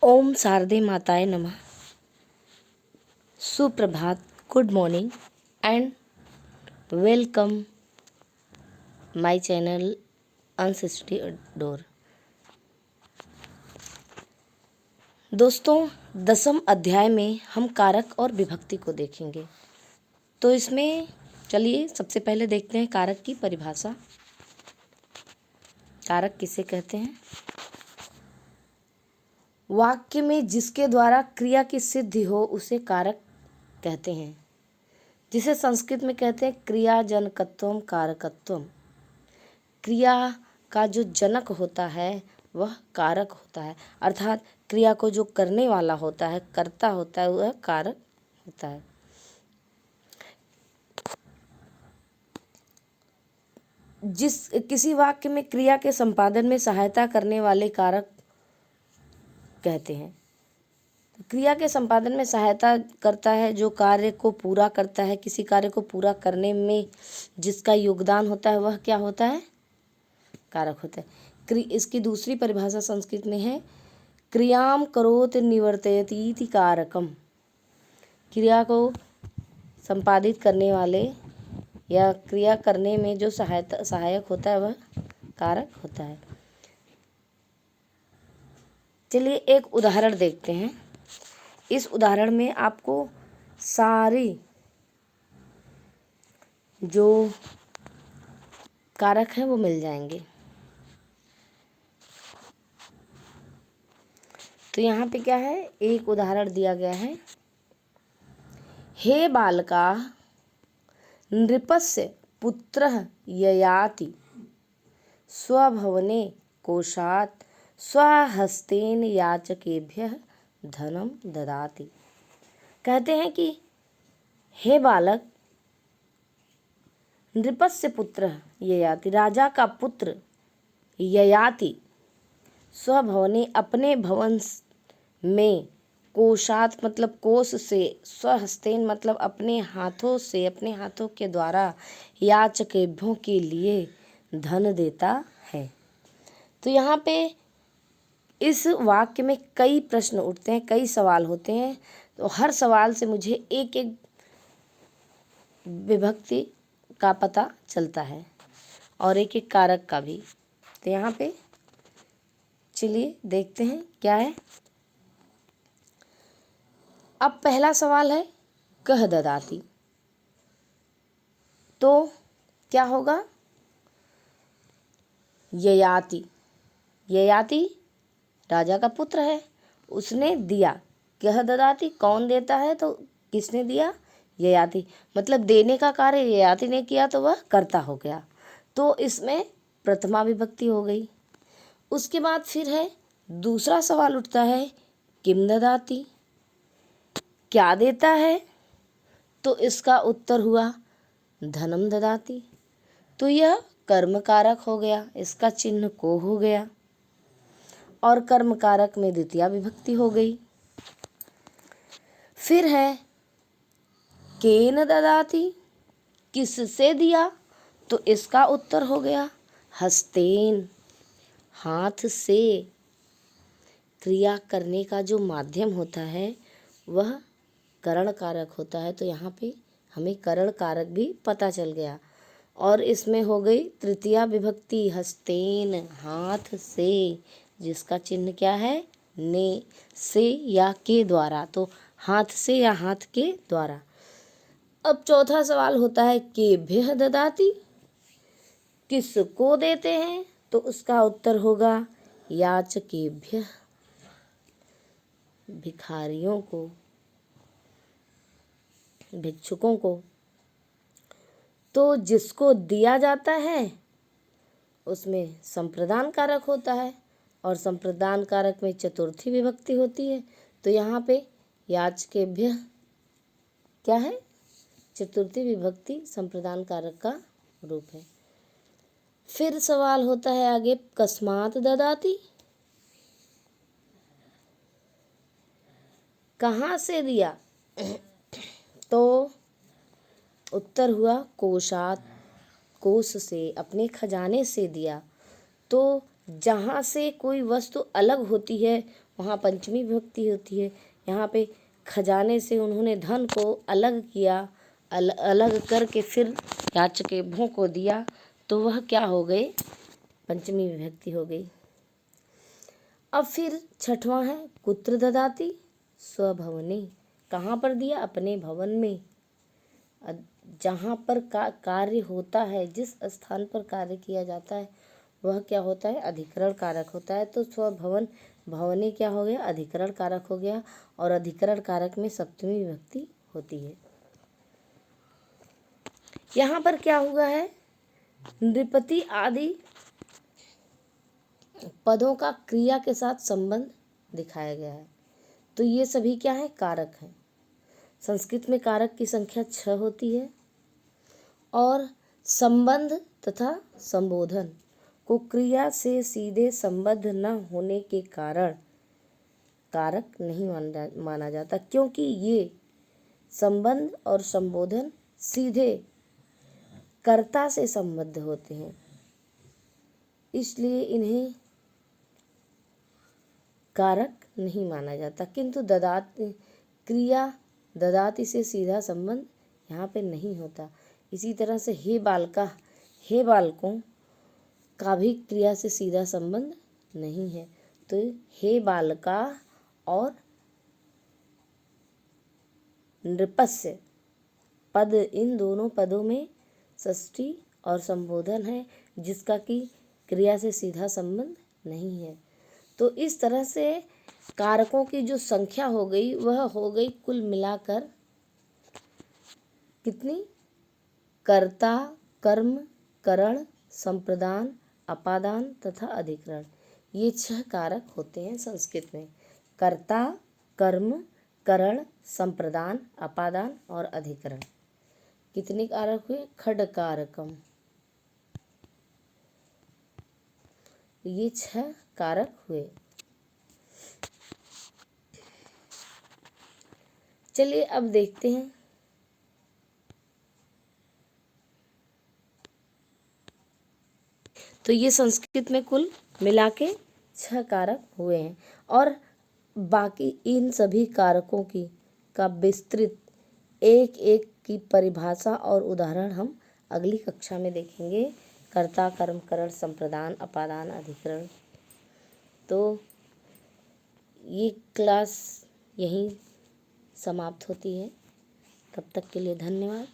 ओम शारदे माताय नमः। सुप्रभात, good morning and welcome my channel अनसिस्टी डोर। दोस्तों, 10वें अध्याय में हम कारक और विभक्ति को देखेंगे। तो इसमें चलिए सबसे पहले देखते हैं कारक की परिभाषा। कारक किसे कहते हैं? वाक्य में जिसके द्वारा क्रिया की सिद्धि हो उसे कारक कहते हैं, जिसे संस्कृत में कहते हैं क्रियाजनकत्वम कारकत्वम। क्रिया का जो जनक होता है वह कारक होता है, अर्थात क्रिया को जो करने वाला होता है, कर्ता होता है, वह कारक होता है। किसी वाक्य में क्रिया के संपादन में सहायता करने वाले कारक कहते हैं। क्रिया के संपादन में सहायता करता है, जो कार्य को पूरा करता है। किसी कार्य को पूरा करने में जिसका योगदान होता है वह क्या होता है? कारक होता है। इसकी दूसरी परिभाषा संस्कृत में है क्रियाम करोति निवर्तयति इति कारकम। क्रिया को संपादित करने वाले या क्रिया करने में जो सहायक होता है वह कारक होता है। चलिए एक उदाहरण देखते हैं। इस उदाहरण में आपको सारे जो कारक हैं वो मिल जाएंगे। तो यहाँ पे क्या है, एक उदाहरण दिया गया है। हे बालका नृपस्य पुत्रः ययाति स्वभवने कोशात् स्वहस्तेन याचकेभ्यः धनम ददाति। कहते हैं कि हे बालक, नृपस्य पुत्र ययाति, राजा का पुत्र ययाति, स्वभवने अपने भवन में, कोशात मतलब कोष से, स्वहस्तेन मतलब अपने हाथों से, अपने हाथों के द्वारा, याचकेभ्यों के लिए धन देता है। तो यहाँ पे इस वाक्य में कई प्रश्न उठते हैं, कई सवाल होते हैं। तो हर सवाल से मुझे एक एक विभक्ति का पता चलता है और एक एक कारक का भी। तो यहाँ पे चलिए देखते हैं क्या है। अब पहला सवाल है कह ददाती। तो क्या होगा? ययाति। ययाति राजा का पुत्र है, उसने दिया। कह ददाती कौन देता है? तो किसने दिया? ययाति। मतलब देने का कार्य ययाति ने किया तो वह कर्ता हो गया। तो इसमें प्रथमा विभक्ति हो गई। उसके बाद फिर है दूसरा सवाल उठता है किम ददाती, क्या देता है? तो इसका उत्तर हुआ धनम ददाती। तो यह कर्म कारक हो गया, इसका चिन्ह को हो गया और कर्म कारक में द्वितीया विभक्ति हो गई। फिर है केन ददाती, किससे दिया? तो इसका उत्तर हो गया हस्तेन, हाथ से। क्रिया करने का जो माध्यम होता है वह करण कारक होता है। तो यहाँ पे हमें करण कारक भी पता चल गया। और इसमें हो गई तृतीया विभक्ति हस्तेन, हाथ से, जिसका चिन्ह क्या है? ने, से या के द्वारा। तो हाथ से या हाथ के द्वारा। अब चौथा सवाल होता है केभ्यः ददाति, किसको देते हैं? तो उसका उत्तर होगा याचकेभ्यः, भिखारियों को, भिक्षुकों को। तो जिसको दिया जाता है उसमें संप्रदान कारक होता है और संप्रदान कारक में चतुर्थी विभक्ति होती है। तो यहाँ पे याचकेभ्यः क्या है? चतुर्थी विभक्ति संप्रदान कारक का रूप है। फिर सवाल होता है आगे कस्मात् ददाति, कहाँ से दिया? तो उत्तर हुआ कोशात, कोष से, अपने खजाने से दिया। तो जहाँ से कोई वस्तु अलग होती है वहाँ पंचमी विभक्ति होती है। यहाँ पे खजाने से उन्होंने धन को अलग किया, अलग करके फिर याचकों को दिया, तो वह क्या हो गए, पंचमी विभक्ति हो गई। अब फिर छठवां है कुत्र ददाति, स्वभवने। कहाँ पर दिया, अपने भवन में। जहाँ पर कार्य होता है, जिस स्थान पर कार्य किया जाता है वह क्या होता है, अधिकरण कारक होता है। तो स्वभवन, भवने क्या हो गया, अधिकरण कारक हो गया, और अधिकरण कारक में सप्तमी विभक्ति होती है। यहाँ पर क्या हुआ है, नृपति आदि पदों का क्रिया के साथ संबंध दिखाया गया है। तो ये सभी क्या है, कारक हैं। संस्कृत में कारक की संख्या 6 होती है, और संबंध तथा संबोधन को क्रिया से सीधे संबद्ध न होने के कारण कारक नहीं माना जाता, क्योंकि ये संबंध और संबोधन सीधे कर्ता से संबद्ध होते हैं, इसलिए इन्हें कारक नहीं माना जाता। किंतु ददाति, क्रिया ददाति से सीधा संबंध यहाँ पे नहीं होता। इसी तरह से हे बालका, हे बालकों का भी क्रिया से सीधा संबंध नहीं है। तो हे बालका और नृपस्य पद, इन दोनों पदों में षष्ठी और संबोधन है, जिसका कि क्रिया से सीधा संबंध नहीं है। तो इस तरह से कारकों की जो संख्या हो गई वह हो गई कुल मिलाकर कितनी, कर्ता, कर्म, करण, संप्रदान, अपादान तथा अधिकरण। ये 6 कारक होते हैं संस्कृत में। कर्ता, कर्म, करण, संप्रदान, अपादान और अधिकरण। कितने कारक हुए, खड कारकम। ये 6 कारक हुए। चलिए अब देखते हैं तो ये संस्कृत में कुल मिला के 6 कारक हुए हैं, और बाकी इन सभी कारकों की का विस्तृत एक एक की परिभाषा और उदाहरण हम अगली कक्षा में देखेंगे। कर्ता, कर्म, करण, संप्रदान, अपादान, अधिकरण। तो ये क्लास यहीं समाप्त होती है। तब तक के लिए धन्यवाद।